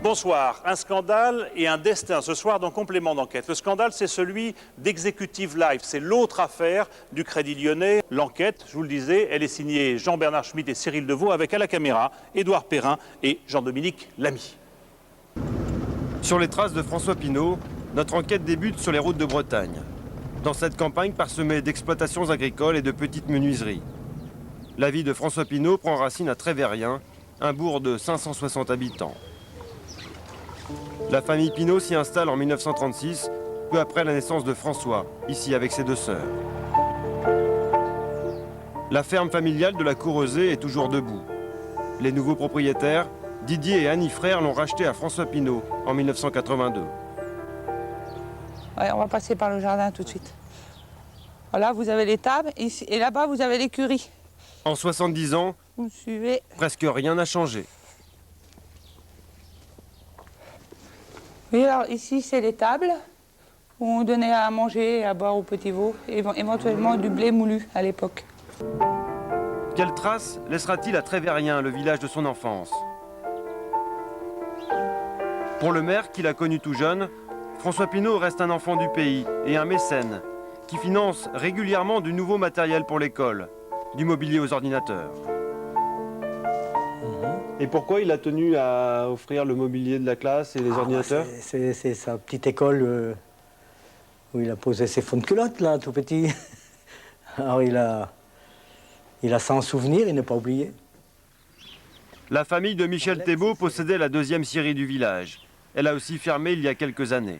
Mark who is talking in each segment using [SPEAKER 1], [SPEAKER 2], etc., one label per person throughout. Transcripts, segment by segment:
[SPEAKER 1] Bonsoir. Un scandale et un destin ce soir dans Complément d'enquête. Le scandale, c'est celui d'Executive Life. C'est l'autre affaire du Crédit Lyonnais. L'enquête, je vous le disais, elle est signée Jean-Bernard Schmitt et Cyril Devaux, avec à la caméra Édouard Perrin et Jean-Dominique Lamy.
[SPEAKER 2] Sur les traces de François Pinault, notre enquête débute sur les routes de Bretagne. Dans cette campagne parsemée d'exploitations agricoles et de petites menuiseries. La vie de François Pinault prend racine à Trévérien, un bourg de 560 habitants. La famille Pinault s'y installe en 1936, peu après la naissance de François, ici avec ses deux sœurs. La ferme familiale de la Coureusée est toujours debout. Les nouveaux propriétaires, Didier et Annie Frère, l'ont racheté à François Pinault en 1982.
[SPEAKER 3] Ouais, on va passer par le jardin tout de suite. Voilà, vous avez l'étable et là-bas, vous avez l'écurie.
[SPEAKER 2] En 70 ans,
[SPEAKER 3] Vous me suivez.
[SPEAKER 2] presque rien n'a changé.
[SPEAKER 3] Oui, alors ici, c'est l'étable où on donnait à manger et à boire aux petits veaux, et éventuellement du blé moulu à l'époque.
[SPEAKER 2] Quelle trace laissera-t-il à Trévérien, le village de son enfance? Pour le maire, qu'il a connu tout jeune, François Pinault reste un enfant du pays et un mécène qui finance régulièrement du nouveau matériel pour l'école, du mobilier aux ordinateurs. Et pourquoi il a tenu à offrir le mobilier de la classe et les ordinateurs?
[SPEAKER 4] C'est sa petite école où il a posé ses fonds de culotte, là, tout petit. Alors il a ça en souvenir, il n'est pas oublié.
[SPEAKER 2] La famille de Michel Thébault possédait la deuxième scierie du village. Elle a aussi fermé il y a quelques années.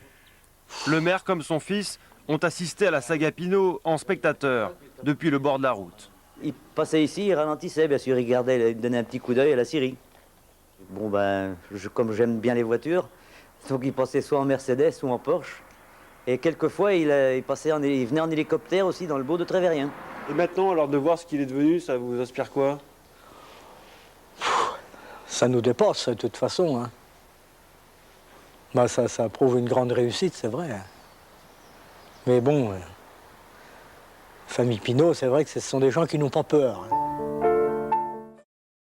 [SPEAKER 2] Le maire comme son fils ont assisté à la saga Pinault en spectateur depuis le bord de la route.
[SPEAKER 5] Il passait ici, il ralentissait, bien sûr, il regardait, il donnait un petit coup d'œil à la scierie. Bon ben, comme j'aime bien les voitures, donc il passait soit en Mercedes ou en Porsche. Et quelquefois, il venait en hélicoptère aussi dans le bourg de Trévérien.
[SPEAKER 2] Et maintenant, alors de voir ce qu'il est devenu, ça vous inspire quoi?
[SPEAKER 4] Ça nous dépasse, de toute façon. Hein. Bah, ça prouve une grande réussite, c'est vrai. Mais bon, famille Pinault, c'est vrai que ce sont des gens qui n'ont pas peur. Hein.